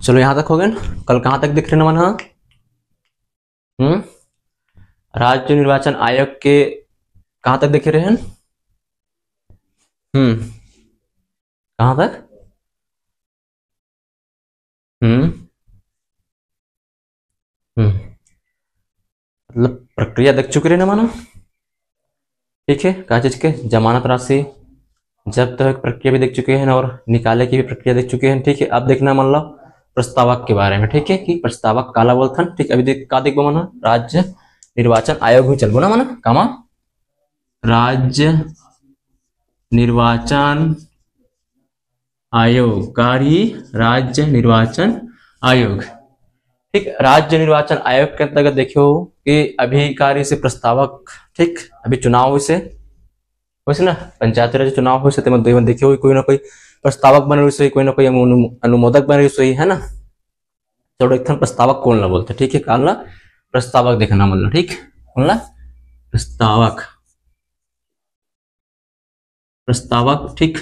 चलो यहाँ तक हो गए ना। कल कहाँ तक दिख रहे ना मन? हाँ, राज्य निर्वाचन आयोग के कहाँ तक दिख रहे हैं? कहाँ तक? मतलब प्रक्रिया देख चुके रहे ना मानो। ठीक है, क्या चीज के? जमानत राशि जब्त तो प्रक्रिया भी देख चुके हैं और निकाले की भी प्रक्रिया देख चुके हैं। ठीक है, अब देखना मान लो प्रस्तावक के बारे में। ठीक है, कि प्रस्तावक काला बोलथन। ठीक, अभी देख का देखबो माना राज्य निर्वाचन आयोग में चलबो ना माना कामा राज्य निर्वाचन आयोग कार्य राज्य निर्वाचन आयोग। ठीक, राज्य निर्वाचन आयोग के अंतर्गत देखियो कि अभी कार्य से प्रस्तावक। ठीक, अभी चुनाव हुई से वैसे ना पंचायती राज चुनाव हुई से देखियो कोई ना कोई प्रस्तावक बने हुए, कोई ना कोई अनुमोदक बने हुए है ना। चलो एक प्रस्तावक कौन ला बोलते? ठीक है, काल ला प्रस्तावक देखना मतलब। ठीक, कौन ला? प्रस्तावक। प्रस्तावक। ठीक,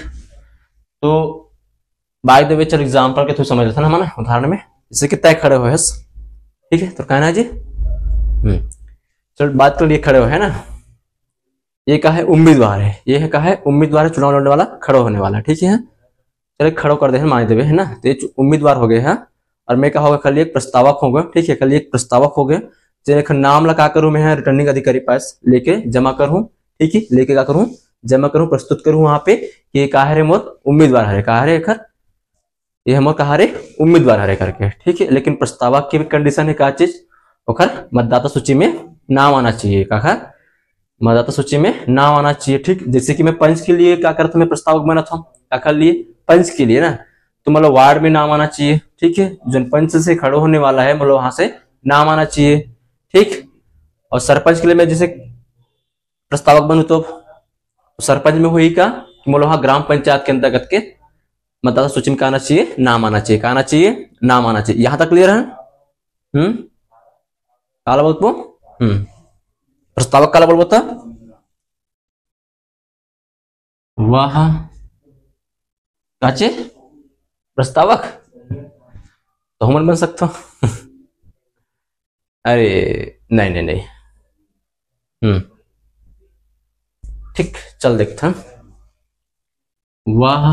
तो बाय द वे चल एग्जांपल के थ्रू समझ लेते ना हमारा उदाहरण में, जैसे कि तय खड़े हो। ठीक है, तो कहना है जी चलो बात कर लिए खड़े हो है ना। ये क्या है? उम्मीदवार है। ये है क्या है? उम्मीदवार है, चुनाव लड़ने वाला, खड़ो होने वाला। ठीक है, चलो खड़ो कर दे हैं मान देवे है ना। तो ये उम्मीदवार हो गए हैं और मैं क्या होगा खाली एक प्रस्तावक होगा। ठीक है, खाली एक प्रस्तावक हो गए। चलो नाम लगा करूं मैं रिटर्निंग अधिकारी पास लेके जमा करूं। ठीक है, लेके क्या करूं? जमा करूं, प्रस्तुत करूं वहां पे कि कहा है मोर उम्मीदवार है, कहा है खर ये हम कहा रे उम्मीदवार हरे करके। ठीक है, लेकिन प्रस्तावक की भी कंडीशन है क्या चीज? ओखर मतदाता सूची में नाम आना चाहिए। कहा मतदाता सूची में नाम आना चाहिए। ठीक, जैसे कि मैं पंच के लिए क्या करता, मैं प्रस्तावक बना था क्या कर लिए? पंच के लिए ना, तो मतलब वार्ड में नाम आना चाहिए। ठीक है, जो पंच से खड़ो होने वाला है मतलब वहां से नाम आना चाहिए। ठीक, और सरपंच के लिए मैं जैसे प्रस्तावक बनू तो सरपंच में हुई का मतलब वहां ग्राम पंचायत के अंतर्गत के मतदाता सूची में क्या आना चाहिए? नाम आना चाहिए। क्या आना चाहिए? नाम आना चाहिए। यहां तक क्लियर है? काला बोलबो प्रस्तावक काला बोलबो था वाह काचे प्रस्तावक तो हम बन सकता हूं। अरे नहीं नहीं नहीं। ठीक, चल देखता वह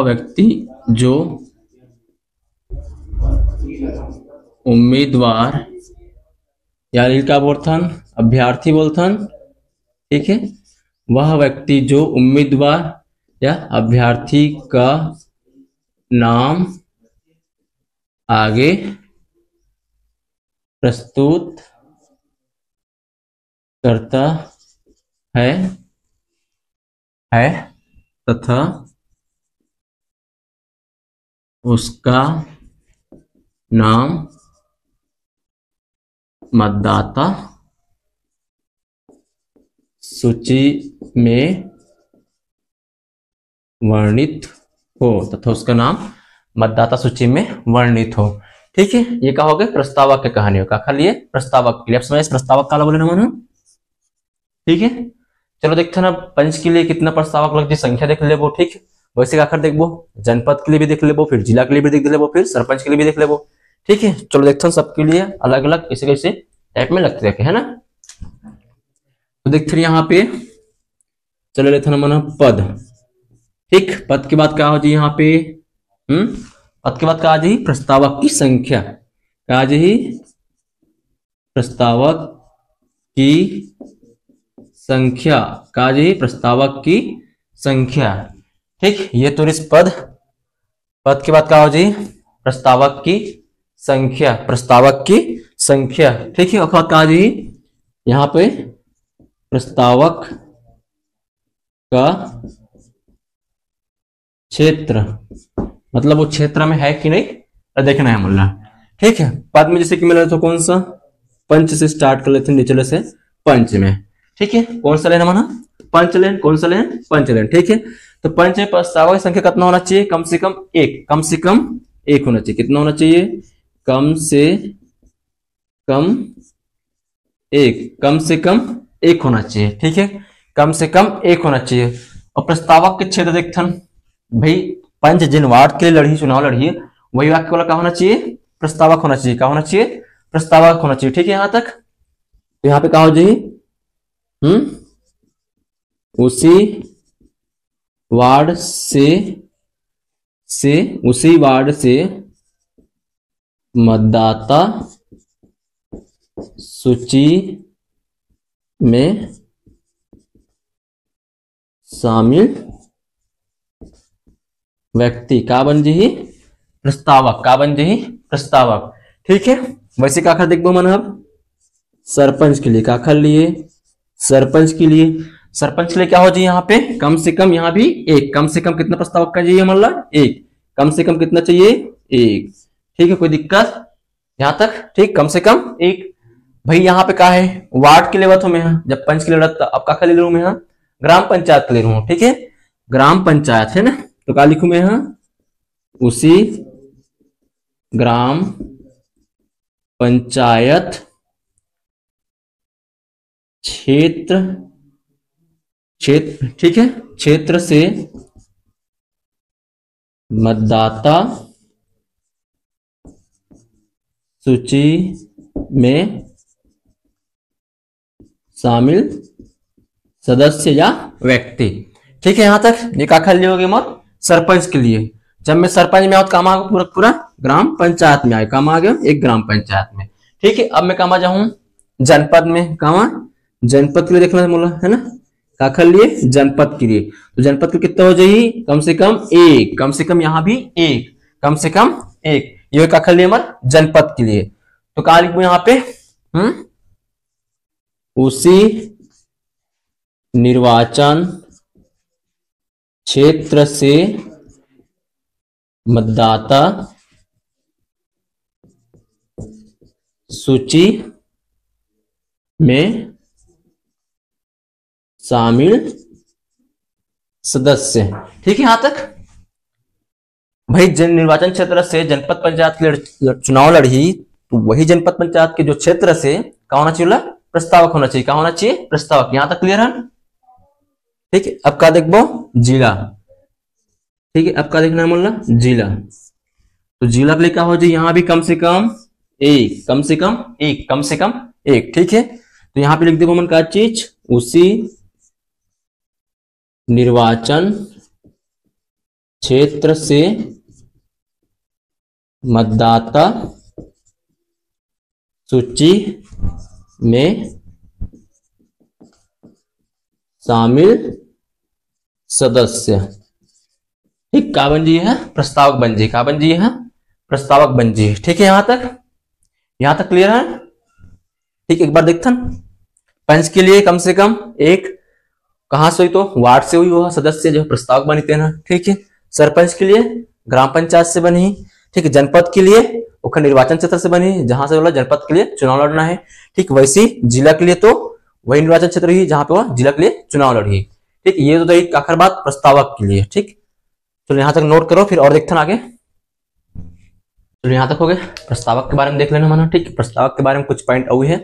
व्यक्ति जो उम्मीदवार या क्या बोलथन? अभ्यर्थी बोलथन। ठीक है, वह व्यक्ति जो उम्मीदवार या अभ्यर्थी का नाम आगे प्रस्तुत करता है तथा उसका नाम मतदाता सूची में वर्णित हो तथा उसका नाम मतदाता सूची में वर्णित हो। ठीक है, ये क्या हो गया? प्रस्तावक के कहानी का खाली प्रस्तावक के लिए समझ प्रस्तावक काला बोले ना मानो। ठीक है, चलो देखते ना पंच के लिए कितना प्रस्तावक लगती संख्या देख लेबो। ठीक, वैसे आखिर देखबो जनपद के लिए भी देख लेबो, फिर जिला के लिए भी देख लेबो, फिर सरपंच के लिए भी देख लेबो। ठीक है, चलो देखते हैं सबके लिए अलग अलग कैसे कैसे टाइप में लगते रखे है ना। तो देखते यहाँ पे चलो लेते ना माना पद। ठीक, पद के बाद क्या हो जी यहाँ पे? पद के बाद क्या आ जाए? प्रस्तावक की संख्या। क्या आ जाए? प्रस्तावक की संख्या। क्या आ जाए? प्रस्तावक की संख्या। ठीक, ये तो इस पद के बाद क्या हो जाए? प्रस्तावक की संख्या। प्रस्तावक की संख्या। ठीक है, और क्या आ जाए? यहाँ पे प्रस्तावक का क्षेत्र, मतलब वो क्षेत्र में है कि नहीं देखना है मुल्ला। ठीक है, पद में जैसे कि मिला तो कौन सा? पंच से स्टार्ट कर लेते हैं निचले से पंच में। ठीक है, कौन सा लेना माना? पंच लेन। कौन सा लेन? पंच लेन। ठीक है, तो पंच में प्रस्तावक संख्या कितना होना चाहिए? कम से कम एक। कम से कम एक होना चाहिए। कितना होना चाहिए? कम से कम एक। कम से कम एक होना चाहिए। ठीक है, कम से कम एक होना चाहिए। और प्रस्तावक के क्षेत्र देखथन भाई पंच जिन वार्ड के लिए लड़ी, चुनाव लड़ी, वही वाक्य वाला क्या होना चाहिए, प्रस्तावक होना चाहिए। क्या होना चाहिए, प्रस्तावक होना चाहिए। ठीक है यहां तक। तो यहाँ पे क्या हो जाए, उसी वार्ड से उसी वार्ड से मतदाता सूची में शामिल व्यक्ति का बन जी प्रस्तावक, का बन जी प्रस्तावक। ठीक है। वैसे का आखिर देखो मन अब सरपंच के लिए का आखिर लिए, सरपंच के लिए, सरपंच के लिए क्या हो जाए यहाँ पे, कम से कम यहाँ भी एक, कम से कम कितना प्रस्तावक का चाहिए मतलब एक, कम से कम कितना चाहिए एक। ठीक है, कोई दिक्कत यहां तक। ठीक, कम से कम एक। भाई यहाँ पे क्या है, वार्ड के लिए बात हो मैं यहाँ, जब पंच के लिए लड़ता अब का ले लू मैं यहाँ, ग्राम पंचायत के ले लू। ठीक है, ग्राम पंचायत है ना, तो क्या लिखू मैं यहाँ, उसी ग्राम पंचायत क्षेत्र, ठीक है, क्षेत्र से मतदाता सूची में शामिल सदस्य या व्यक्ति। ठीक है यहां तक। ये का खाली होगी मत सरपंच के लिए, जब मैं सरपंच में आऊँ काम आ गया पूरा पूरा ग्राम पंचायत में आए, काम आ गया एक ग्राम पंचायत में। ठीक है, अब मैं काम आ जाऊं जनपद में, काम जनपद के लिए देखना बोला है ना, का खल लिए जनपद के लिए। तो जनपद के कितना हो जाए, कम से कम एक, कम से कम यहाँ भी एक, कम से कम एक, ये का खल लिए मत जनपद के लिए। तो कहा लिखू यहाँ पे, उसी निर्वाचन क्षेत्र से मतदाता सूची में शामिल सदस्य। ठीक है यहां तक। भाई जन निर्वाचन क्षेत्र से जनपद पंचायत के चुनाव लड़ी, तो वही जनपद पंचायत के जो क्षेत्र से क्या होना चाहिए, प्रस्तावक होना चाहिए। क्या होना चाहिए, प्रस्तावक। यहां तक क्लियर है। ठीक है, अब का देखो जिला। ठीक है, अब का देखना है मुल्ला जिला। तो जिला के लिए क्या हो जाए, यहां भी कम से कम एक, कम से कम एक, कम से कम एक। ठीक है, तो यहां पे लिख दे मन का चीज, उसी निर्वाचन क्षेत्र से मतदाता सूची में शामिल सदस्य। ठीक, का बन जी है, प्रस्तावक बन जी, का बन जी है, प्रस्तावक बन जी। ठीक है यहां तक, यहां तक क्लियर है। ठीक, एक बार देखते हैं पंच के लिए कम से कम एक, कहां से हुई, तो वार्ड से हुई, वो सदस्य जो प्रस्तावक बनी थे ना। ठीक है, सरपंच के लिए ग्राम पंचायत से बनी। ठीक है, जनपद के लिए वो निर्वाचन क्षेत्र से बनी, जहां से बोला जनपद के लिए चुनाव लड़ना है। ठीक, वैसी जिला के लिए तो वही निर्वाचन क्षेत्र ही जहां पे वो जिला के लिए चुनाव लड़ी। ठीक, ये तो एक आखिर बात प्रस्तावक के लिए। ठीक, चलो यहां तक नोट करो, फिर और देखते हैं आगे। चलो यहां तक हो गए, प्रस्तावक के बारे में देख लेना माना। ठीक, प्रस्तावक के बारे में कुछ पॉइंट और है।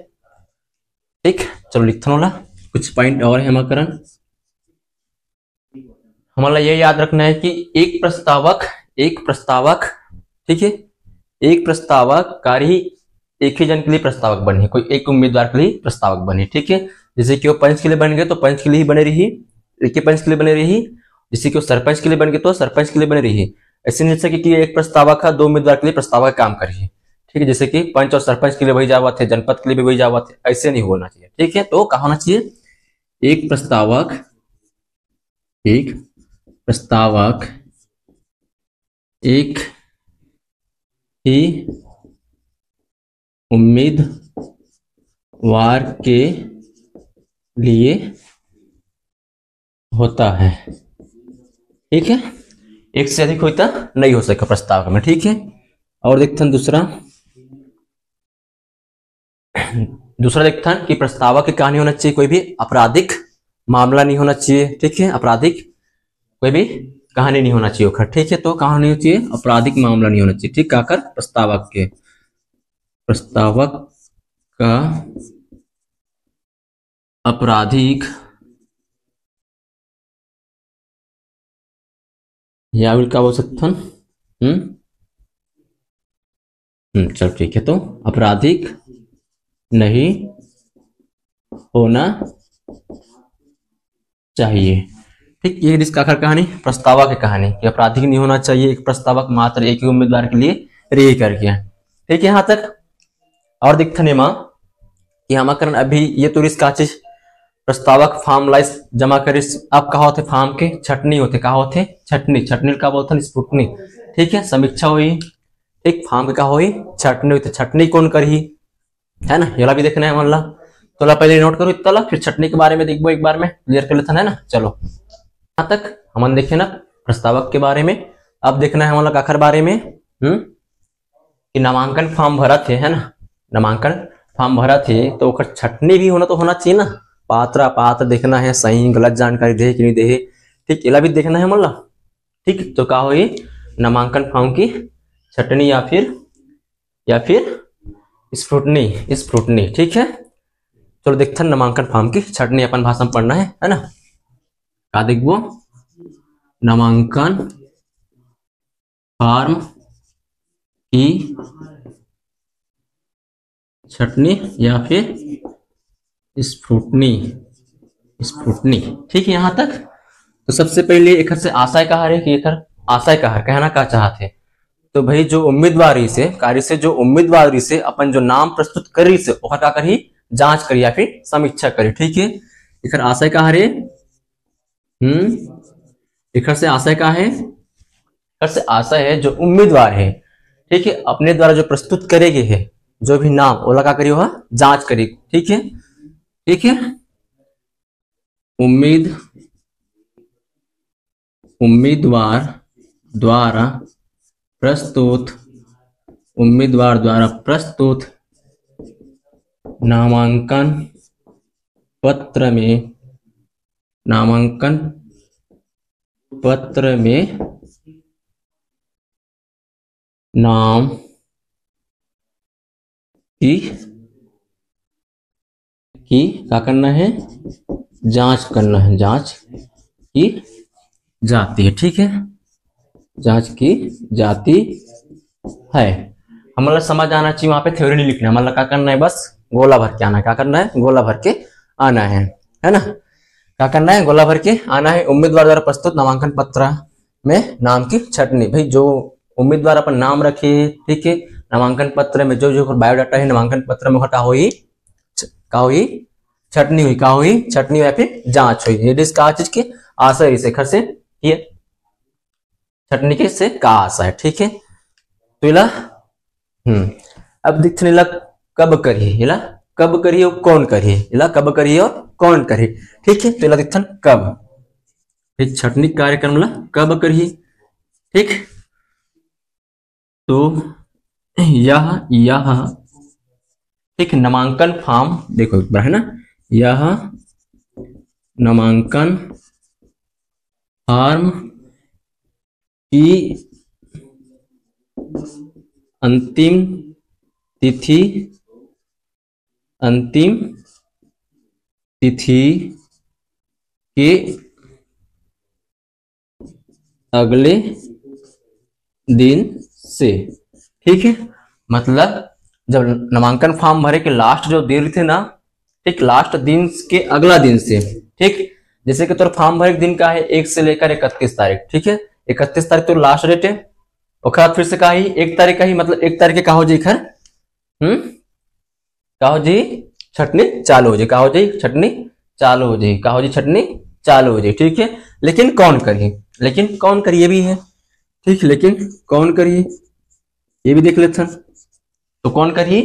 ठीक, चलो लिखते वाला कुछ पॉइंट और है हमारा, हमारा ये याद रखना है कि एक प्रस्तावक, ठीक है, एक प्रस्तावक कार्य एक ही जन के लिए प्रस्तावक बने, कोई एक उम्मीदवार के लिए प्रस्तावक बने। ठीक है, जैसे कि वो पंच के लिए बन गए तो पंच के लिए ही बने रही, एक ही पंच के लिए बने रही। जैसे कि वो सरपंच के लिए बन गए तो सरपंच के लिए बने रही। ऐसे नहीं सके कि एक प्रस्तावक है, दो उम्मीदवार के लिए प्रस्तावक काम करिए। ठीक है, जैसे कि पंच और सरपंच के लिए वही जावा थे, जनपद के लिए भी वही जावा थे, ऐसे नहीं होना चाहिए। ठीक है, तो कहा होना चाहिए, एक प्रस्तावक एक ही उम्मीदवार के लिए होता है। ठीक है, एक से अधिक होता नहीं हो सका प्रस्तावक में। ठीक है, और देखते हैं दूसरा देखते हैं कि प्रस्तावक की कहानी होना चाहिए, कोई भी आपराधिक मामला नहीं होना चाहिए। ठीक है, आपराधिक कोई भी कहानी नहीं होना चाहिए ओखर। ठीक है, तो कहानी होनी चाहिए, आपराधिक मामला नहीं होना चाहिए। ठीक, काकर प्रस्तावक का आपराधिक या विल का बोल सकते हैं। चल ठीक है, तो आपराधिक नहीं होना चाहिए। ठीक, ये इसका आखिर कहानी प्रस्तावक है कहानी कि आपराधिक नहीं होना चाहिए, एक प्रस्तावक मात्र एक ही उम्मीदवार के लिए रे कर गया। ठीक है यहाँ तक। और दिखता नहीं माँ कि हम करण अभी ये तो रिस का चीज प्रस्तावक फॉर्म लाइस जमा करिस। अब कहा होते फॉर्म के छटनी होते, कहा होते छटनी, छटनी का बोलते स्क्रूटनी। ठीक है, समीक्षा हुई। ठीक, फॉर्म के कहा हुई छटनी हुई, तो छटनी कौन करी है ना, ये भी देखना है मान ला। तो पहले नोट करो इतना, फिर छटनी के बारे में देखो एक बार में क्लियर कर लेता है ना। चलो यहाँ तक हम देखे ना प्रस्तावक के बारे में। अब देखना है हमारा आखिर बारे में कि नामांकन फॉर्म भरा थे है ना, नामांकन फॉर्म भरा थे तो ओकर छटनी भी होना तो होना चाहिए ना। पात्र देखना है, सही गलत जानकारी दे कि नहीं दे। ठीक, इला भी देखना है मतलब। ठीक, तो क्या हुई नामांकन फॉर्म की छटनी या फिर स्क्रूटनी। ठीक है, चलो देखते हैं नामांकन फॉर्म की छटनी अपन भाषा में पढ़ना है ना। क्या देखो, नामांकन फॉर्म की छटनी या फिर स्क्रूटनी। ठीक है यहाँ तक। तो सबसे पहले एक से आशय कहा है कि एक आशय कहा कहना का चाहते, तो भाई जो उम्मीदवारी से कार्य से जो उम्मीदवारी से अपन जो नाम प्रस्तुत करी से ओकर का करी जांच करी या फिर समीक्षा करी। ठीक है, एक आशय कहा रे एक से आशय का है, से आशय है जो उम्मीदवार है ठीक है अपने द्वारा जो प्रस्तुत करेगे है जो भी नाम वो लगा करी वह जांच करी। ठीक है, उम्मीदवार द्वारा प्रस्तुत नामांकन पत्र में नाम की क्या करना है, जांच करना है, जांच की जाती है। ठीक है, जांच की जाती है। हमारा समझ आना चाहिए, वहां पे थ्योरी नहीं लिखना है, मतलब क्या करना है बस गोला भर के आना है। क्या करना है, गोला भर के आना है ना। क्या करना है, गोला भर के आना है। उम्मीदवार द्वारा प्रस्तुत नामांकन पत्र में नाम की छटनी, भाई जो उम्मीदवार अपन नाम रखे ठीक है नामांकन पत्र में जो बायोडाटा है नामांकन पत्र में का हुई छटनी हुई या फिर जांच हुई। ये का चीज की आशय से खर से ये छटनी के से का आशा है। ठीक है, तो इला अब दिखने लग कब करिए, इला कब करिए और कौन करिए, इला कब करिए और कौन करिए। ठीक है, तो इला दिखन कब फिर छटनी कार्यक्रम ला कब करिए। ठीक, तो यह ठीक नामांकन फॉर्म देखो एक बार है ना, यह नामांकन फॉर्म की अंतिम तिथि के अगले दिन से। ठीक है, मतलब जब नामांकन फॉर्म भरे के लास्ट जो दिन थे ना ठीक लास्ट दिन के अगला दिन से। ठीक, जैसे कि तो फॉर्म भरे दिन का है 1 से लेकर 31 तारीख। ठीक है, 31 तारीख तो लास्ट डेट है। और फिर से कहा ही 1 तारीख का ही मतलब 1 तारीख के कहा हो जी खर कहा जी छटनी चालू हो जाए, कहा हो जी छटनी चालू हो जाए, कहा हो जी छटनी चालू हो जाए। ठीक है, लेकिन कौन करिए भी है। ठीक, लेकिन कौन करिए ये भी देख लेते हैं। तो कौन करिए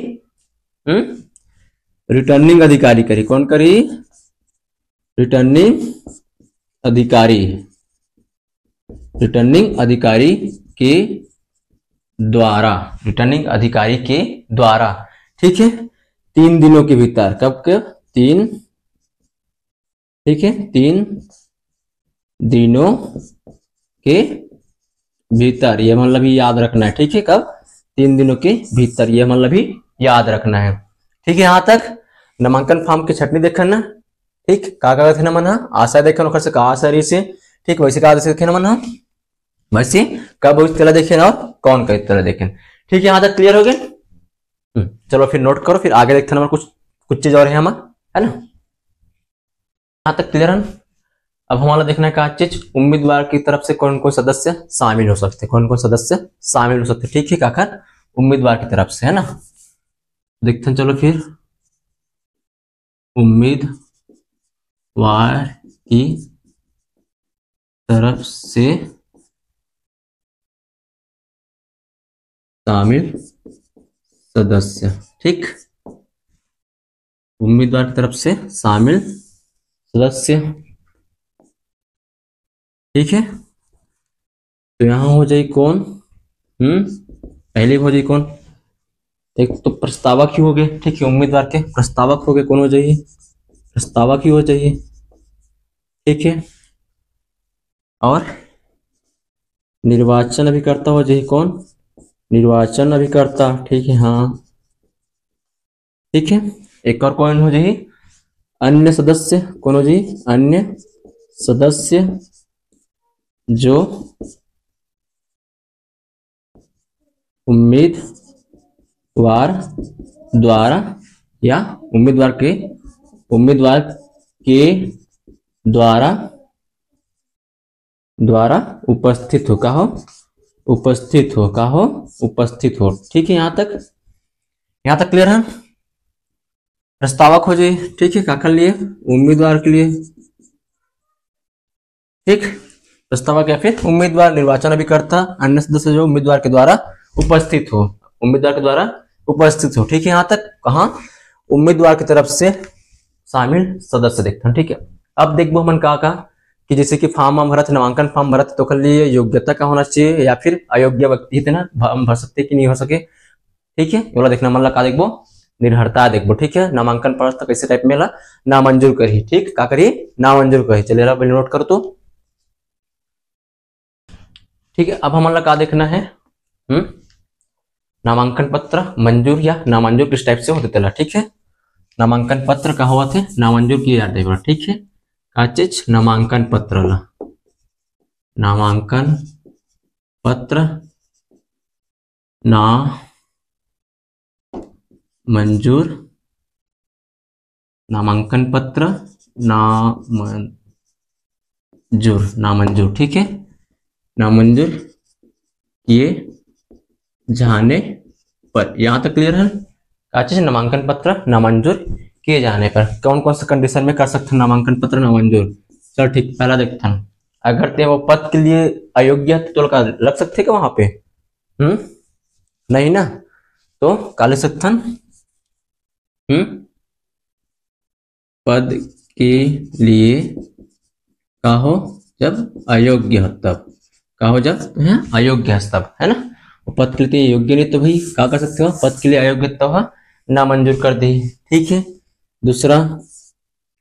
रिटर्निंग अधिकारी करिए। कौन करिए, रिटर्निंग अधिकारी के द्वारा। ठीक है, 3 दिनों के भीतर, कब 3 ठीक है 3 दिनों के भीतर, ये मतलब भी याद रखना है। ठीक है, कब 3 दिनों के भीतर, ये मतलब भी याद रखना है। ठीक है, यहाँ तक नामांकन फॉर्म की छटनी देखना। ठीक, का देखना मना आशा देखना से का आशा से ठीक वैसे का देखे ना मना वैसे कब उस तरह देखें और कौन का इस तरह देखें। ठीक है, यहां तक क्लियर हो गए। चलो फिर नोट करो, फिर आगे देखते हैं हमारा कुछ कुछ चीज और है हमारा, है ना। यहां तक क्लियर है। अब हमारा देखना है क्या चीज, उम्मीदवार की तरफ से कौन कौन सदस्य शामिल हो सकते हैं, कौन कौन सदस्य शामिल हो सकते हैं। ठीक है काकर, उम्मीदवार की तरफ से, है ना। देखते हैं चलो फिर, उम्मीदवार की तरफ से शामिल सदस्य। ठीक, उम्मीदवार की तरफ से शामिल सदस्य। ठीक है, तो यहां हो जाए कौन, पहले हो जाए कौन, एक तो प्रस्तावक ही हो गए। ठीक है, उम्मीदवार के प्रस्तावक हो गए, कौन हो जाइए, प्रस्तावक ही हो जाइए। ठीक है, और निर्वाचन अभिकर्ता हो जाइए कौन, निर्वाचन अभिकर्ता। ठीक है, हाँ ठीक है। एक और कौन हो जाइए, अन्य सदस्य, कौन हो जाइए, अन्य सदस्य जो उम्मीदवार द्वारा या उम्मीदवार के द्वारा द्वारा उपस्थित हो, का हो, उपस्थित हो, का हो, उपस्थित हो। ठीक है, यहां तक क्लियर है। प्रस्तावक हो जाए, ठीक है, काकर लिए, उम्मीदवार के लिए। ठीक, प्रस्तावक या फिर उम्मीदवार, निर्वाचन अभिकर्ता, अन्य सदस्य जो उम्मीदवार के द्वारा उपस्थित हो, उम्मीदवार के द्वारा उपस्थित हो। ठीक है, यहां तक कहा उम्मीदवार की तरफ से शामिल सदस्य देखते हैं। ठीक है, अब देखो मन का कि जैसे कि फॉर्म भरत, नामांकन फॉर्म भरत, तो कर लिए योग्यता का होना चाहिए या फिर अयोग्य व्यक्ति इतना हम भर सकते कि नहीं हो सके। ठीक है, ये वाला देखना मतलब का देखो, निर्भरता देखो। ठीक है, नामांकन पत्र कैसे टाइप में ला, नामंजूर करी। ठीक, का करी, नामंजूर करी। चलिए अब नोट कर तो। ठीक है, अब हमारा का देखना है, नामांकन पत्र मंजूर या नामंजूर किस टाइप से होते चला। ठीक है, नामांकन पत्र का हुआ थे नामंजूर किए जाते हैं। ठीक है, का चीज नामांकन पत्र ला, नामांकन पत्र ना मंजूर, नामांकन पत्र नामंजूर। ठीक है, नामंजूर किए जाने पर, यहां तक क्लियर है। क्या चीज, नामांकन पत्र नामंजूर किए जाने पर कौन कौन से कंडीशन में कर सकते हैं नामांकन पत्र नामंजूर। चल ठीक, पहला देखते हैं, अगर ते वो पद के लिए अयोग्य तो लग सकते क्या वहां पे, नहीं ना, तो का लिख सकते हैं, पद के लिए का हो जब अयोग्य हो तब, का हो जब है अयोग्य है तब, है ना। पद के लिए योग्य नहीं तो भाई क्या कर सकते हो, पद के लिए अयोग्य तो नामंजूर कर दी। ठीक है,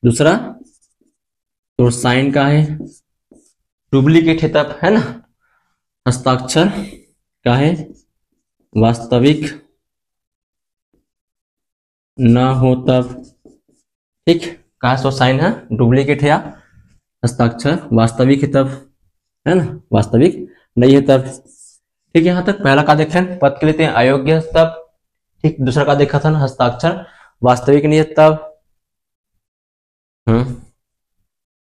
दूसरा तो साइन का है डुप्लीकेट है तब, है ना। हस्ताक्षर का है वास्तविक ना हो तब। ठीक, का सो साइन है डुप्लीकेट है या हस्ताक्षर वास्तविक है तब, है ना, वास्तविक नहीं है तब। ठीक है, यहां तक पहला का देखें, पद के लिए अयोग्य तब। ठीक, दूसरा का देखा था ना, हस्ताक्षर वास्तविक नहीं है तब।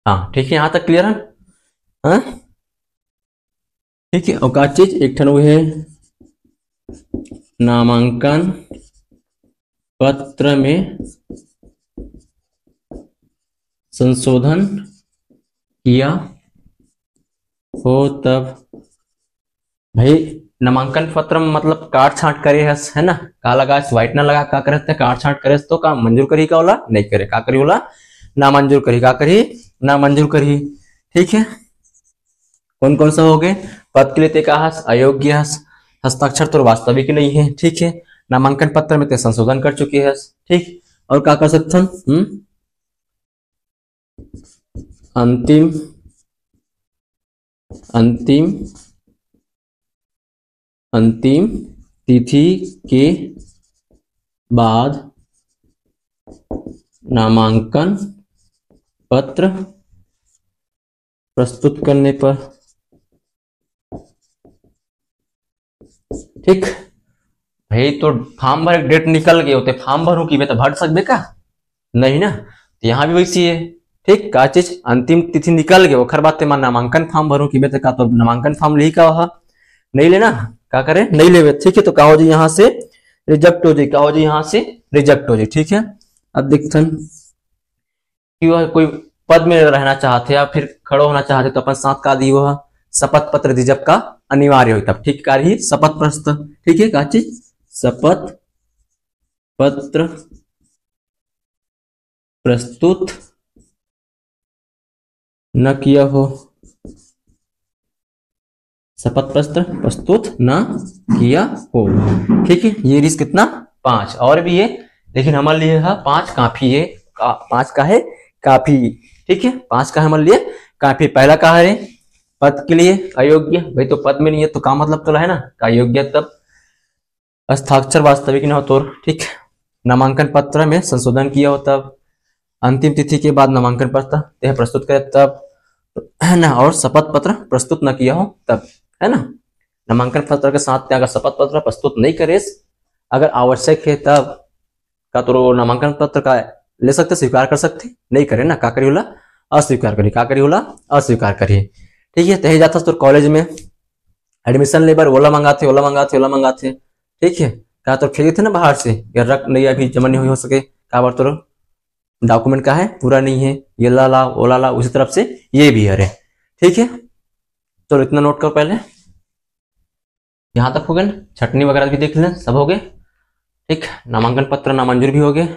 हाँ ठीक है, यहां तक क्लियर है। हाँ ठीक है, और का चीज एक ठन है नामांकन पत्र में संशोधन किया हो तब। भाई नामांकन पत्र में मतलब काट छांट करे है ना, का लगा व्हाइट ना लगा, का करे काट छांट करे तो का मंजूर करी, का बोला नहीं करे, का करी बोला ना मंजूर करी, का करी ना मंजूर करी। ठीक है, कौन कौन सा हो गए, पद के लिए का अयोग्य है, हस्ताक्षर तो वास्तविक नहीं है। ठीक है, नामांकन पत्र में ते संशोधन कर चुकी है। ठीक, और क्या कर सकते हैं, अंतिम अंतिम अंतिम तिथि के बाद नामांकन पत्र प्रस्तुत करने पर। ठीक भाई, तो फॉर्म भर डेट निकल गए होते, फॉर्म भरू की बे तो भर सकबे का नहीं ना, तो यहाँ भी वैसी है। ठीक, का चीज अंतिम तिथि निकल गए ओखर बाद ते नामांकन फॉर्म भरू की बे तो का तो नामांकन फॉर्म ली का वहा नहीं लेना, क्या करे नहीं लेवे। ठीक है, तो का हो जी यहाँ से रिजेक्ट हो जाए, का हो जी यहाँ से रिजेक्ट हो जाए। ठीक है, अब देखते हैं कि वह कोई पद में रहना चाहते या फिर खड़ो होना चाहते तो अपन साथ का दी वह शपथ पत्र दी जब का अनिवार्य हो तब। ठीक, कार्य ही शपथ प्रस्तुत। ठीक है, का चीज शपथ पत्र प्रस्तुत न किया हो, शपथ पत्र प्रस्तुत न किया हो। ठीक है, ये रिस्क कितना 5 और भी है, लेकिन हमारे लिए है 5 काफी है। 5 का है काफी। ठीक है, 5 का हमारे लिए काफी। पहला कहा है पद के लिए अयोग्य, भाई तो पद में नहीं है तो का मतलब तो है ना का योग्य तब हस्ताक्षर वास्तविक न हो तो। ठीक, नामांकन पत्र में संशोधन किया हो तब, अंतिम तिथि के बाद नामांकन पत्र प्रस्तुत करे तब, है ना, और शपथ पत्र प्रस्तुत न किया हो तब, है ना। नामांकन पत्र के साथ अगर शपथ पत्र प्रस्तुत नहीं करे, अगर आवश्यक है तब का तो नामांकन पत्र का ले सकते, स्वीकार कर सकते, नहीं करे ना का करी होला अस्वीकार करिए, का करी होला अस्वीकार करिए। ठीक है, तही जाता तो कॉलेज में एडमिशन लेबर ओला मंगाते ओला मंगाते ओला मंगाते। ठीक है, का तो खेले थे ना बाहर से या रख नहीं अभी जमा नहीं हो सके, का बार तो डॉक्यूमेंट का है पूरा नहीं है, ये ला ओला ला, उसी तरफ से ये भी है। ठीक है, चलो इतना नोट करो पहले, यहां तक हो गए, छटनी वगैरह भी देख लें, सब हो गए। ठीक, नामांकन पत्र नामंजूर भी हो गए।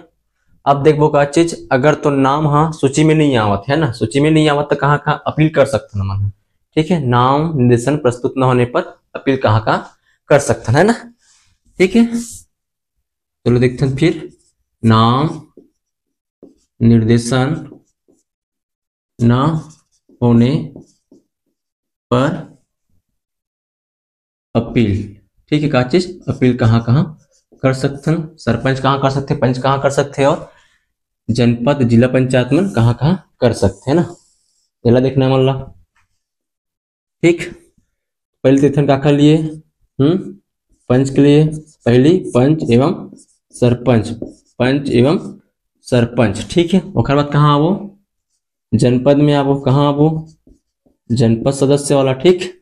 अब देखो का चीज अगर तो नाम हाँ सूची में नहीं आवत है ना, सूची में नहीं आवत तो कहाँ कहाँ अपील कर सकते ना। ठीक है, नाम निर्देशन प्रस्तुत न होने पर अपील कहाँ कहाँ कर सकते है ना। ठीक है, चलो देखते हैं फिर नाम निर्देशन न होने पर अपील। ठीक है, का चीज अपील कहाँ कहाँ कर सकते हैं, सरपंच कहाँ कर सकते, पंच कहाँ कर सकते हैं, और जनपद जिला पंचायत में कहाँ कहाँ कर सकते हैं ना, पहला देखना है मल्ला। ठीक, पहले तिथन काका लिए पंच के लिए पहली पंच एवं सरपंच, पंच एवं सरपंच। ठीक है, ओखर बाद कहाँ आवो जनपद में आवो, कहाँ आवो जनपद सदस्य वाला। ठीक,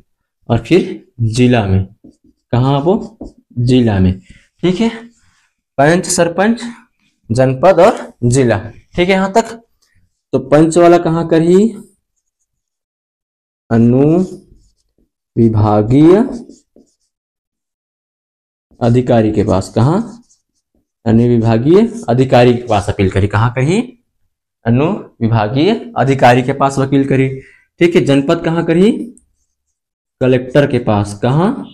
और फिर जिला में, कहाँ आवो जिला में। ठीक है, पंच सरपंच जनपद और जिला। ठीक है, यहां तक तो पंच वाला कहाँ कर ही अनुविभागीय अधिकारी के पास, कहाँ अनुविभागीय अधिकारी के पास अपील करी, कहाँ करी अनुविभागीय अधिकारी के पास वकील करी। ठीक है, जनपद कहाँ करी कलेक्टर के पास, कहाँ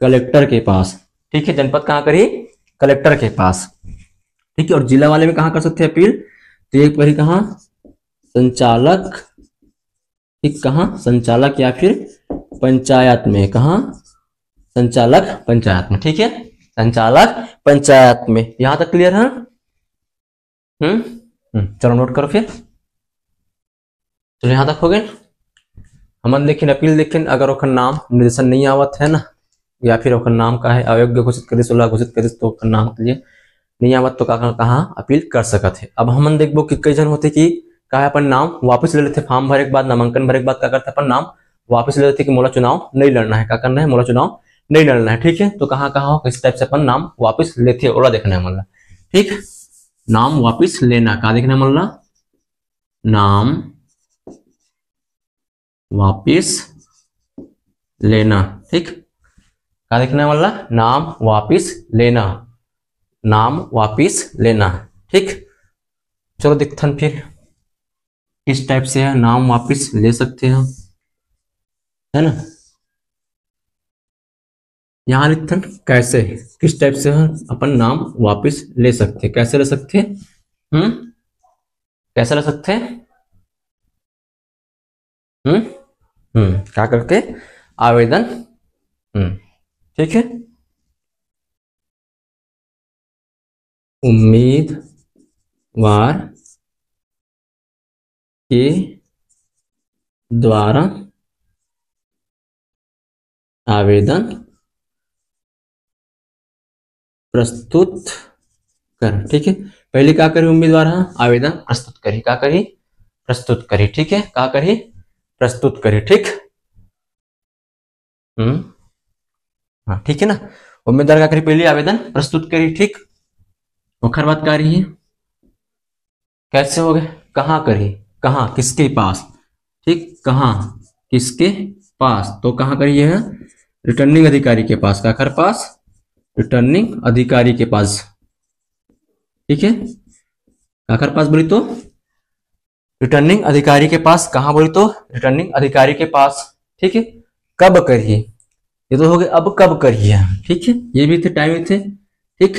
कलेक्टर के पास। ठीक है, जनपद कहाँ करी कलेक्टर के पास। ठीक है, और जिला वाले में कहाँ कर सकते हैं अपील, तो एक पर कहाँ संचालक, ठीक कहाँ संचालक या फिर पंचायत में, कहाँ संचालक पंचायत में। ठीक है, संचालक पंचायत में। यहां तक क्लियर है। चलो नोट करो फिर, चलो यहां तक हो गए। हम देखें अपील देखें, अगर ओखर नाम निर्देशन नहीं आवत है ना, या फिर ओखर नाम का है अयोग्य घोषित करिस वाला घोषित करिस तो ओखर नाम के लिए नहीं आवत तो कहाँ अपील कर सकत है। अब हम देखबो कि कई जन होते कि कहा अपन नाम वापस ले लेते, फॉर्म भरे के बाद नामांकन भरे के बाद क्या करते अपन नाम वापस ले लेते कि मोला चुनाव नहीं लड़ना है, क्या करना है मोला चुनाव नहीं लड़ना है। ठीक है, तो कहाँ कहाँ किस टाइप से अपन नाम वापस लेते ओला देखना है मतलब। ठीक, नाम वापस लेना कहा देखना है मतलब, नाम वापिस लेना। ठीक, क्या देखना है मतलब, नाम वापिस लेना, नाम वापिस लेना। ठीक, चलो देखते हैं फिर किस टाइप से है नाम वापिस ले सकते हैं, है ना। यहां लिखते हैं कैसे, किस टाइप से है अपन नाम वापिस ले सकते, कैसे ले सकते, कैसे ले सकते, क्या करके आवेदन। ठीक है, उम्मीदवार के द्वारा आवेदन प्रस्तुत कर। ठीक है, पहले क्या करी उम्मीदवार, हाँ आवेदन प्रस्तुत करी, क्या करी प्रस्तुत करी। ठीक है, क्या करी प्रस्तुत करी। ठीक, हाँ ठीक है ना, उम्मीदवार क्या करी पहले आवेदन प्रस्तुत करी। ठीक, मुखर बात क्या रही है, कैसे हो गए, कहाँ करी, कहाँ किसके पास। ठीक, कहाँ किसके पास, तो कहाँ करी है रिटर्निंग अधिकारी के पास, काकर पास रिटर्निंग अधिकारी के पास। ठीक है, काकर पास बोली तो रिटर्निंग अधिकारी के पास, कहाँ बोली तो रिटर्निंग अधिकारी के पास। ठीक है, कब करिए, ये तो हो गए अब कब करिए। ठीक है, ये भी थे टाइम थे। ठीक,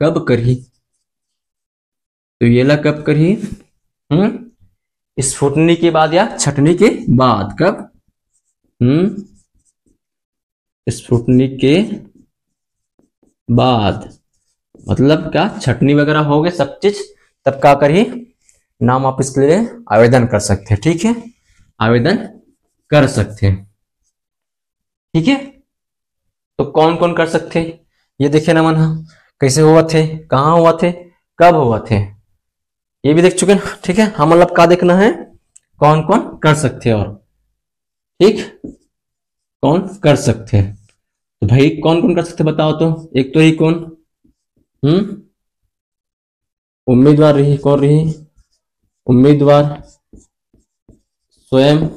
कब करिए, तो ये ला कब करिए, स्फुटनी के बाद या छटनी के बाद, कब स्फुटनी के बाद, मतलब क्या छटनी वगैरह हो गए सब चीज, तब क्या करिए नाम वापस के लिए आवेदन कर सकते हैं। ठीक है, आवेदन कर सकते हैं। ठीक है, तो कौन कौन कर सकते हैं, ये देखिए ना मन, कैसे हुआ थे, कहाँ हुआ थे, कब हुआ थे, ये भी देख चुके ना। ठीक है, हम मतलब क्या देखना है, कौन कौन कर सकते हैं। और ठीक, कौन कर सकते हैं, तो भाई कौन कौन कर सकते बताओ तो। एक तो ही कौन, उम्मीदवार रही, कौन रही उम्मीदवार स्वयं।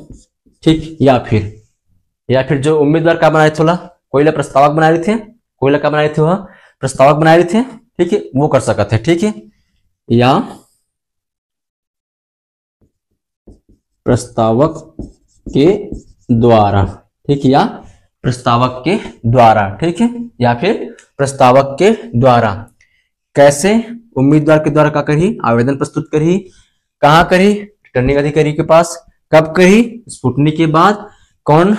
ठीक, या फिर जो उम्मीदवार का बनाए थे कोई प्रस्तावक बना रहे थे, कोई का बनाए थे वह प्रस्तावक बना रहे थे। ठीक है, वो कर सकते हैं। ठीक है, या प्रस्तावक के द्वारा। ठीक है, या प्रस्तावक के द्वारा। ठीक है, या फिर प्रस्तावक के द्वारा। कैसे, उम्मीदवार के द्वारा क्या करी आवेदन प्रस्तुत करी, कहाँ करी रिटर्निंग अधिकारी के पास, कब करी स्फुटनी के बाद, कौन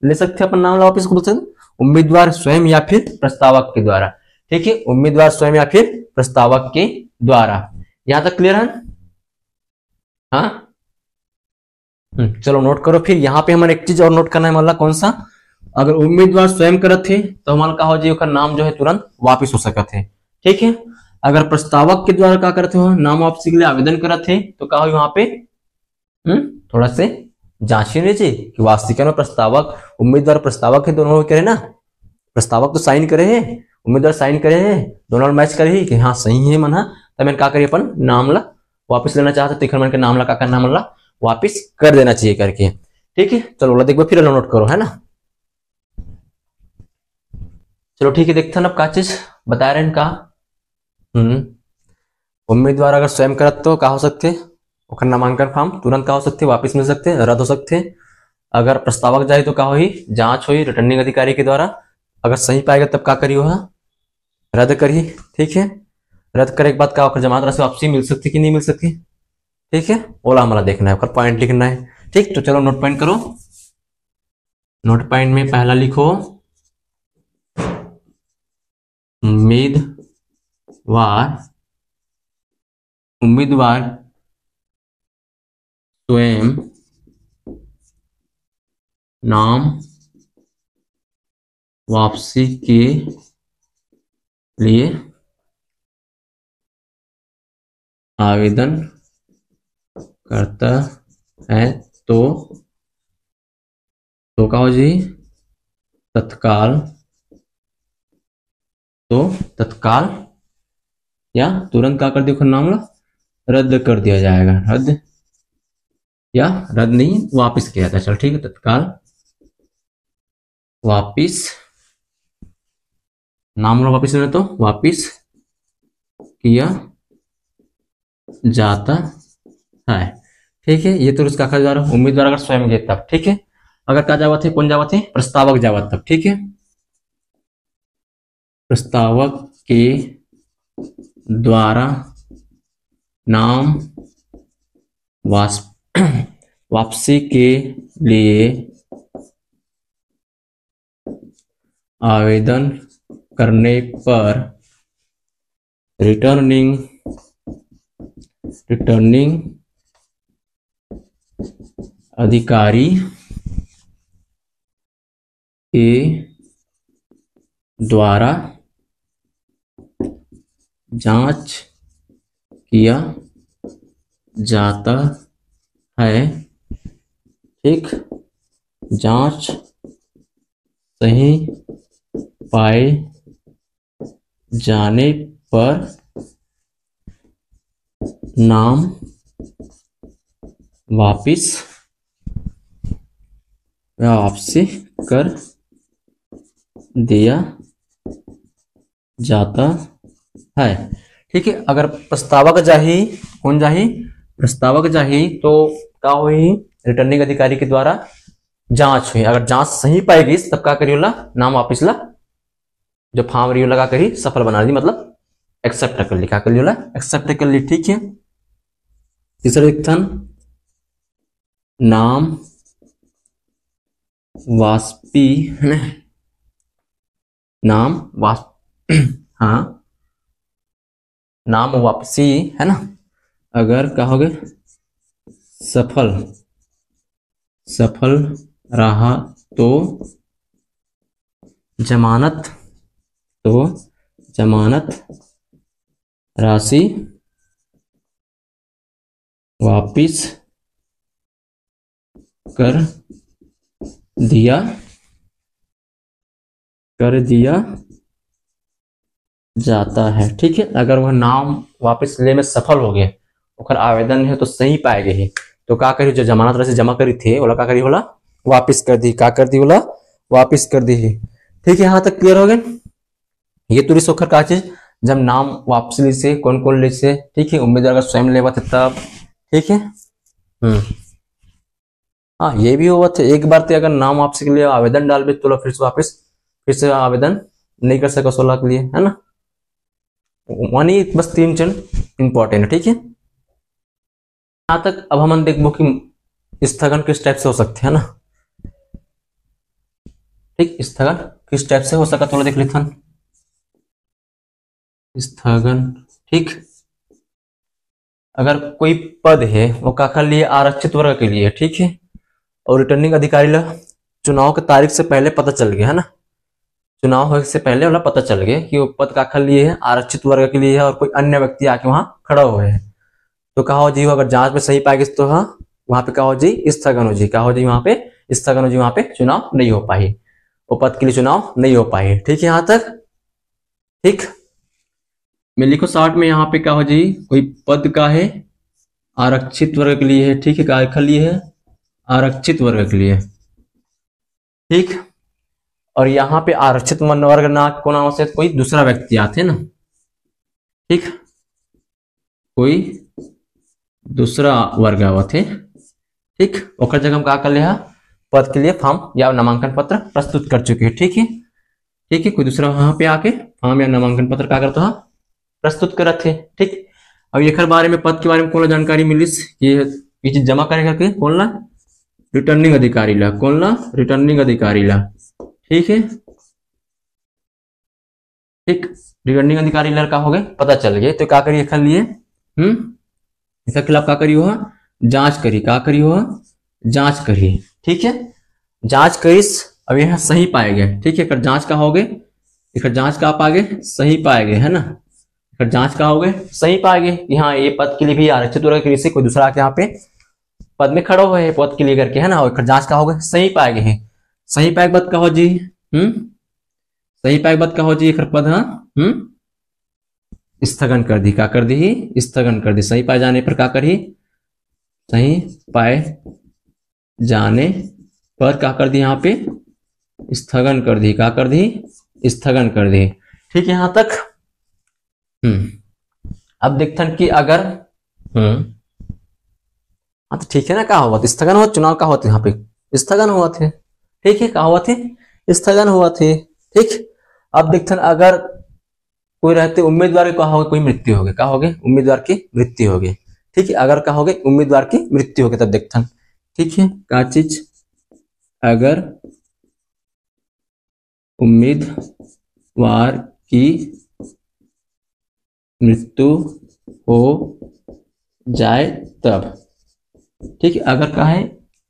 ले सकते अपन नाम वापस बोल सकते, उम्मीदवार स्वयं या फिर प्रस्तावक के द्वारा। ठीक है, उम्मीदवार स्वयं या फिर प्रस्तावक के द्वारा। यहां तक क्लियर है, हाँ चलो नोट करो। फिर यहाँ पे हमारे एक चीज और नोट करना है, मतलब कौन सा, अगर उम्मीदवार स्वयं करत थे तो हमारा का हो जी नाम जो है तुरंत वापिस हो सकत है। ठीक है, अगर प्रस्तावक के द्वारा क्या करते हो नाम वापसी के लिए आवेदन करत थे तो क्या हो वहां पे थोड़ा से जांचिए लीजिए कि वास्तविक में प्रस्तावक उम्मीदवार प्रस्तावक है दोनों करे ना, प्रस्तावक तो साइन करे है, उम्मीदवार साइन करे है, दोनों मैच करे कि हाँ सही है मन, तब मैंने क्या करिए अपन नाम ला वापिस लेना चाहते तो मन के नाम ला का करना मन ला वापिस कर देना चाहिए करके। ठीक है, चलो देखो फिर नोट करो है ना। चलो ठीक है, देखते हैं अब क्या चीज बता रहे हैं का, उम्मीदवार अगर स्वयं करत तो क्या हो सकते, नामांकन फॉर्म तुरंत क्या हो सकते वापिस मिल सकते, रद्द हो सकते। अगर प्रस्तावक जाए तो क्या हो जांच हुई रिटर्निंग अधिकारी के द्वारा, अगर सही पाएगा तब क्या करिए वह रद्द करिए। ठीक है, रद्द करे के बाद क्या होकर जमात राशि वापसी मिल सकती कि नहीं मिल सकती। ठीक है, ओला हमारा देखना है, पॉइंट लिखना है। ठीक, तो चलो नोट पॉइंट करो। नोट पॉइंट में पहला लिखो उम्मीदवार स्वयं नाम वापसी के लिए आवेदन करता है तो कहो जी तत्काल या तुरंत क्या कर दिया नाम रद्द कर दिया जाएगा, रद्द या रद्द नहीं वापिस किया जाता। चल ठीक है, तत्काल वापिस नाम वापिस लेना तो वापिस किया जाता है। ठीक है, ये तो उसका द्वारा उम्मीदवार अगर स्वयं गए तब। ठीक है, अगर क्या जावत है कौन जावत है प्रस्तावक जावत तब। ठीक है, प्रस्तावक के द्वारा नाम वापसी के लिए आवेदन करने पर रिटर्निंग अधिकारी के द्वारा जांच किया जाता है, ठीक, जांच सही पाए जाने पर नाम वापसी कर दिया जाता है, ठीक है। अगर प्रस्तावक जाही, कौन जाही, प्रस्तावक जाही, तो क्या हुई, रिटर्निंग अधिकारी के द्वारा जांच हुई। अगर जांच सही पाएगी तब क्या करियोला, नाम वापिस ला, जो फॉर्म रियो लगा करी सफल बना दी, मतलब एक्सेप्ट कर ली, क्या कर लियोला, एक्सेप्ट कर ली, ठीक है। तीसरा स्थान, नाम वापसी, है ना, नाम हाँ, नाम वापसी, है ना, अगर कहोगे सफल रहा तो जमानत राशि वापिस कर दिया जाता है, ठीक है। अगर वह नाम वापस ले में सफल हो गए, ओकर आवेदन है तो सही पाए गए, तो क्या करी, जो जमानत राशि जमा करी थे बोला क्या करी, बोला वापिस कर दी, क्या कर दी, बोला वापिस कर दी, ठीक है। यहाँ तक क्लियर हो गए। ये तुरी सोखर का चीज, जब नाम वापसी ली से कौन कौन ले से, ठीक है, उम्मीदवार का स्वयं लेवा थे तब, ठीक है। हाँ, ये भी हुआ था एक बार, अगर नाम वापसी के लिए आवेदन डाल तो फिर से आवेदन नहीं कर सका 16 के लिए, है ना। वही बस 3 चीज इंपॉर्टेंट है, ठीक है। यहां तक अब हम देखो कि स्थगन किस टाइप से हो सकते हैं ना, ठीक, स्थगन किस टाइप से हो सका, थोड़ा देख लेते हैं। स्थगन, ठीक, अगर कोई पद है वो काका लिए आरक्षित वर्ग के लिए, ठीक है, और रिटर्निंग अधिकारी ला चुनाव की तारीख से पहले पता चल गया, है ना, चुनाव होने से पहले वाला पता चल गया कि वो पद काका लिए है, आरक्षित वर्ग के लिए है, और कोई अन्य व्यक्ति आके वहां खड़ा हुए है, तो कहा हो जी, अगर जांच में सही पाएगी तो हाँ, वहां पे कहा हो जी स्थगन हो जी, कहा हो जी वहां पे स्थगन हो जी, वहां पे चुनाव नहीं हो पाई, वो पद के लिए चुनाव नहीं हो पाई, ठीक है। यहां तक ठीक, मैं लिखो शॉर्ट में, यहाँ पे क्या हो जी, कोई पद का है आरक्षित वर्ग के लिए है, ठीक है, क्या के लिए है, आरक्षित वर्ग के लिए, ठीक, और यहाँ पे आरक्षित वर्ग ना कौन आवश्यक, कोई दूसरा व्यक्ति आते ना, ठीक, कोई दूसरा वर्ग आवत है, ठीक, ओकर जगह हम क्या कर लिया, पद के लिए फॉर्म या नामांकन पत्र प्रस्तुत कर चुके हैं, ठीक है, ठीक है, कोई दूसरा वहां पे आके फॉर्म या नामांकन पत्र क्या करता है, प्रस्तुत करत है, ठीक। अब एक बारे में पद के बारे में कौन जानकारी मिलिस, ये चीज जमा करेगा के कौन ला, रिटर्निंग अधिकारी ला, कौन ला, रिटर्निंग अधिकारी ला, ठीक है, ठीक, रिटर्निंग अधिकारी लड़का हो गए, पता चल गए, तो क्या करिए खल लिए, इसके खिलाफ क्या करी हो, जांच करी, क्या करी हो, जांच करी, ठीक है, जांच करीस, अब यह सही पाए गए, ठीक है, कर जांच का हो गए, इधर जांच का आप आगे सही पाए गए, है ना, फिर जांच का हो गए सही पाएंगे, यहाँ ये पद के लिए भी आरक्षित वर्ग के लिए से कोई दूसरा आके यहाँ पे पद में खड़ा हुआ है पद के लिए करके, है ना, और जांच का हो गए सही पाएंगे हैं, सही पाए पद का हो जी, सही पाए पद का हो जी, एक पद, हाँ, स्थगन कर दी, क्या कर दी, स्थगन कर दी, सही पाए जाने पर क्या करी, सही पाए जाने पर क्या कर दी, यहाँ पे स्थगन कर दी, क्या कर दी, स्थगन कर दी, ठीक है। यहां तक अब देखते हैं कि अगर हाँ तो ठीक है ना, क्या हुआ स्थगन हुआ, चुनाव का हुआ था, यहाँ पे स्थगन हुआ थे, ठीक है, क्या हुआ थे, स्थगन हुआ थे, ठीक। अब देखते हैं अगर कोई रहते उम्मीदवार का होगा, कोई मृत्यु हो गई, क्या हो गए, उम्मीदवार की मृत्यु हो गई, ठीक है, अगर क्या हो गई, उम्मीदवार की मृत्यु हो गई, तब देखते हैं, ठीक है, क्या चीज, अगर उम्मीदवार की मृत्यु हो जाए तब, ठीक है, अगर क्या है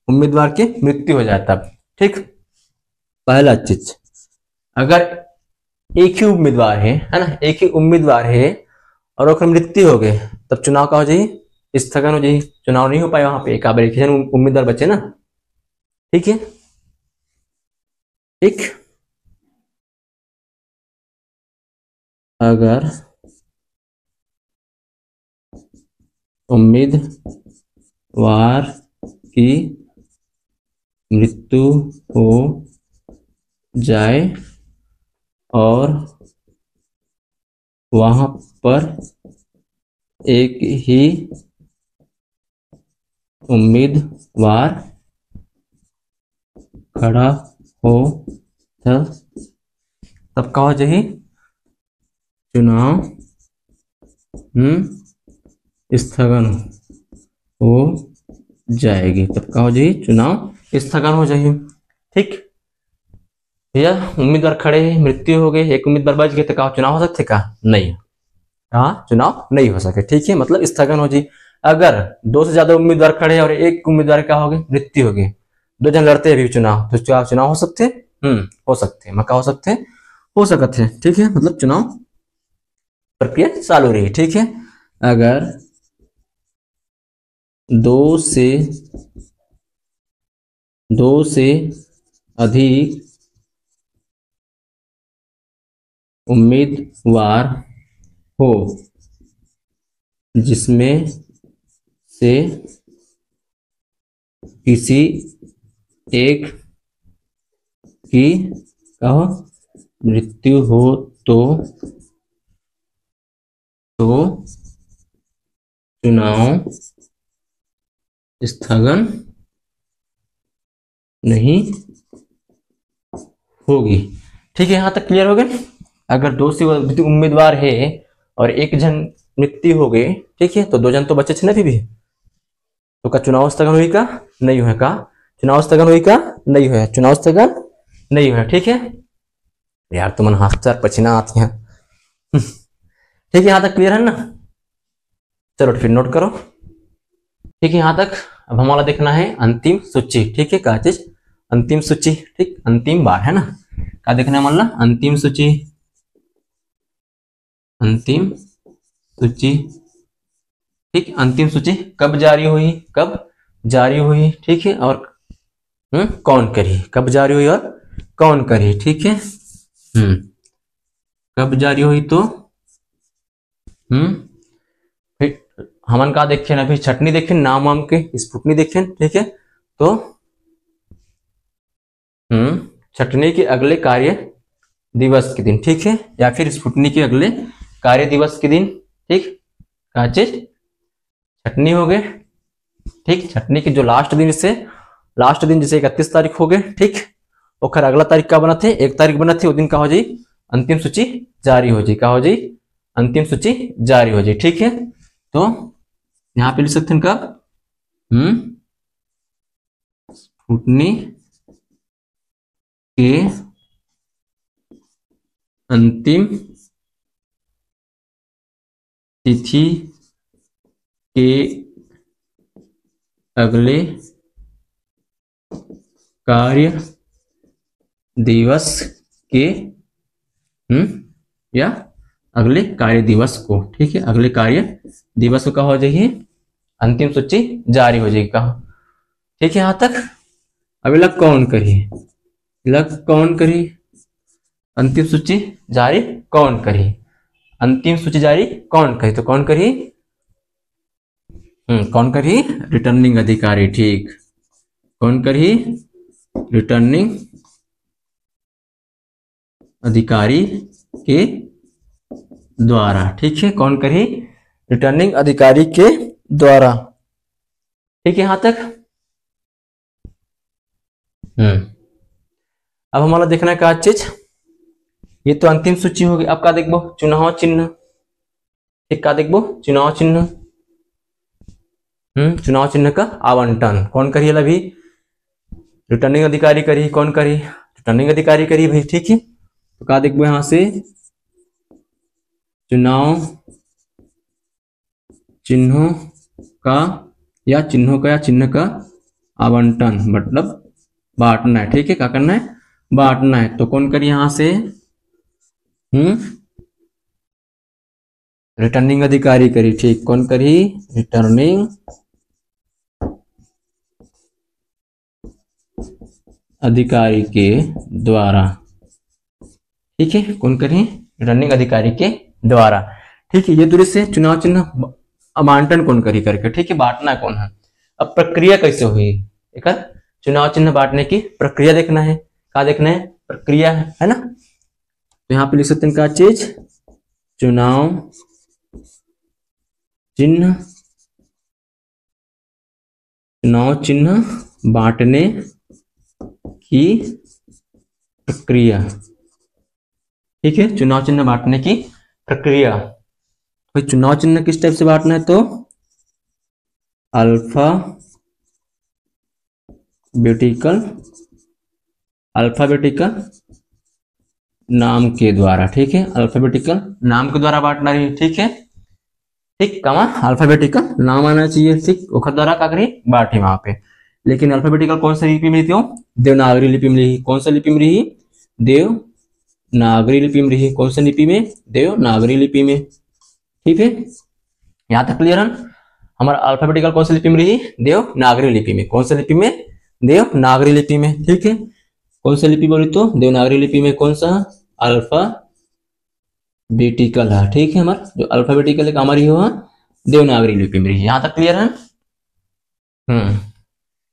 उम्मीदवार की मृत्यु हो जाए तब, ठीक। पहला चीज, अगर एक ही उम्मीदवार है ना, एक ही उम्मीदवार है और अगर मृत्यु हो गए तब चुनाव का हो जाए स्थगन हो जाए, चुनाव नहीं हो पाए वहां पे, एक जन उम्मीदवार बचे ना। ठीक है, ठीक। अगर उम्मीदवार की मृत्यु हो जाए और वहां पर एक ही उम्मीदवार खड़ा हो तब का हो जाए चुनाव स्थगन हो जाएगी, तब का हो जाए चुनाव स्थगन हो जाएगी। ठीक भैया, उम्मीदवार खड़े हैं, मृत्यु हो गए, एक उम्मीदवार बच गए तो कहा चुनाव हो सकते का नहीं, हाँ चुनाव नहीं हो सके। ठीक है, मतलब स्थगन हो जाए। अगर 2 से ज्यादा उम्मीदवार खड़े हैं और एक उम्मीदवार क्या हो गए मृत्यु हो गई, 2 जन लड़ते हैं अभी चुनाव, तो चुनाव हो सकते हो सकते मक्का हो सकते हो सकते हैं। ठीक है, मतलब चुनाव प्रक्रिया चालू रही। ठीक है, अगर 2 से अधिक उम्मीदवार हो जिसमें से किसी एक की कहो मृत्यु हो तो चुनाव स्थगन नहीं होगी। ठीक है, यहां तक क्लियर हो गए। अगर 2 से अधिक उम्मीदवार है और एक जन मृत्यु हो गए, ठीक है, तो 2 जन तो बचे थे ना अभी भी, तो का चुनाव स्थगन हुई का नहीं हुआ, का चुनाव स्थगन हुई का नहीं हुआ, चुनाव स्थगन नहीं हुआ। ठीक है यार, तुम हाथ पसीना आती हैं। ठीक है, यहां तक क्लियर है ना। चलो फिर नोट करो। ठीक है, यहां तक। अब हमारा देखना है अंतिम सूची। ठीक है, क्या चीज अंतिम सूची, ठीक अंतिम बार है ना, क्या देखना है मतलब अंतिम सूची, अंतिम सूची। ठीक, अंतिम सूची कब जारी हुई, कब जारी हुई, ठीक है, और कौन करी, कब जारी हुई और कौन करी। ठीक है, कब जारी हुई तो फिर हमन का देखे ना, फिर छटनी देखे, नाम वाम के स्पुटनी देखे। ठीक है, तो छटनी के अगले कार्य दिवस के दिन, ठीक है, या फिर स्पुटनी के अगले कार्य दिवस के दिन। ठीक, क्या चीज छटनी हो गए। ठीक, छटनी के जो लास्ट दिन से लास्ट दिन जैसे 31 तारीख हो गए, ठीक, और अगला तारीख का बना थे 1 तारीख बना थे, उस दिन का हो जाए अंतिम सूची जारी हो जाए, क्या हो जाए अंतिम सूची जारी हो जाए। ठीक है, तो यहां पे लिख सकते हैं कब स्पुटनी के अंतिम तिथि के अगले कार्य दिवस के या अगले कार्य दिवस को, ठीक है, अगले कार्य दिवस को हो जाएगी अंतिम सूची जारी हो जाएगी। कहा ठीक है, यहां तक। अब लग कौन करी, लग कौन करी अंतिम सूची जारी कौन करी, अंतिम सूची जारी कौन करी, तो कौन करी कौन करी रिटर्निंग अधिकारी। ठीक, कौन करी रिटर्निंग अधिकारी के द्वारा। ठीक है, कौन करी रिटर्निंग अधिकारी के द्वारा। ठीक है, यहां तक। अब हमारा देखना है क्या चीज, ये तो अंतिम सूची होगी। अब का देखबो चुनाव चिन्ह। ठीक, का देखबो चुनाव चिन्ह। चुनाव चिन्ह का आवंटन कौन करिए अभी रिटर्निंग अधिकारी करी, कौन करी रिटर्निंग अधिकारी करी भाई। ठीक है, तो क्या देखबो यहां से चुनाव चिन्हों का या चिन्ह का आवंटन मतलब बांटना है। ठीक है, क्या करना है बांटना है, तो कौन करी यहां से रिटर्निंग अधिकारी करी, ठीक, कौन करी, रिटर्निंग अधिकारी के द्वारा, ठीक है, कौन करी, रिटर्निंग अधिकारी के द्वारा, ठीक है। ये दूरी से चुनाव चिन्ह आवंटन कौन करी करके, ठीक है, बांटना कौन है। अब प्रक्रिया कैसे हुई, एक चुनाव चिन्ह बांटने की प्रक्रिया देखना है, क्या देखना है, प्रक्रिया है ना। तो यहाँ पे लिख सकते हैं क्या चीज, चुनाव चिन्ह बांटने की प्रक्रिया, ठीक है, चुनाव चिन्ह बांटने की प्रक्रिया। भाई चुनाव चिन्ह किस टाइप से बांटना है, तो अल्फाबेटिकल नाम के द्वारा, ठीक है, अल्फाबेटिकल नाम के द्वारा बांटना रही, ठीक है, ठीक, कमा अल्फाबेटिकल नाम आना चाहिए, ठीक, वक्त द्वारा क्या करी, बांटी वहां पे। लेकिन अल्फाबेटिकल कौन सा लिपि में थी, देवनागरी लिपि में रही, कौन सा लिपि में रही, देवनागरी लिपि में रही, कौन सा लिपि में, देवनागरी लिपि में, ठीक है, यहां तक क्लियर है। हमारा अल्फाबेटिकल कौन सा लिपि में रही, देवनागरी लिपि में, कौन सा लिपि में, देवनागरी लिपि में, ठीक है, कौन सा लिपि बोली तो देवनागरी लिपि में, कौन सा, अल्फाबेटिकल है, ठीक है, हमारा जो अल्फाबेटिकल है हमारी हो देवनागरी लिपि में रही, यहां तक क्लियर है।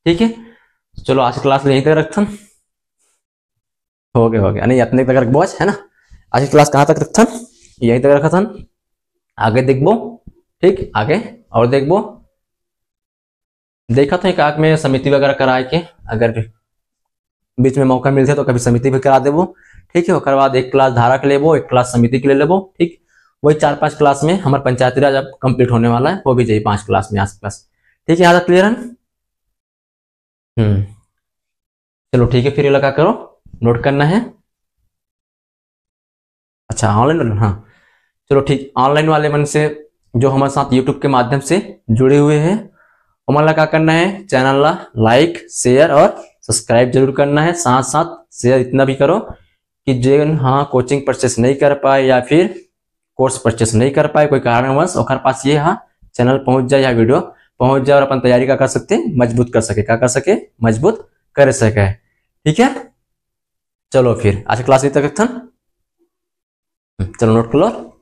ठीक है, चलो आज की क्लास यहीं तक रखता हो गया नहीं, इतने तक रख है ना। आज की क्लास कहाँ तक रखता, यहीं तक रखा था, आगे देखबो, ठीक, आगे और देखबो, देखा था एक में समिति वगैरह कराए के, अगर बीच में मौका मिलते तो कभी समिति भी करा देबो, ठीक है, उसके बाद एक क्लास धारा के लेबो, एक क्लास समिति के ले लेबो, ठीक, वही 4-5 क्लास में हमारा पंचायती राज अब कंप्लीट होने वाला है, वो भी चाहिए 5 क्लास में आसपास, ठीक है, यहाँ तक क्लियर है। चलो ठीक है, फिर ये लगा करो, नोट करना है, अच्छा ऑनलाइन वाले, हाँ चलो ठीक, ऑनलाइन वाले मन से जो हमारे साथ यूट्यूब के माध्यम से जुड़े हुए हैं, हमारा क्या करना है, चैनल ला लाइक शेयर और सब्सक्राइब जरूर करना है, साथ साथ शेयर इतना भी करो कि जो हाँ कोचिंग परचेस नहीं कर पाए या फिर कोर्स परचेस नहीं कर पाए कोई कारणवश, और पास ये हाँ चैनल पहुंच जाए या वीडियो पहुंच जाए और अपन तैयारी का कर सकते, मजबूत कर सके, क्या कर सके, मजबूत कर सके, ठीक है। चलो फिर आज क्लास तक था, चलो नोट कर लो।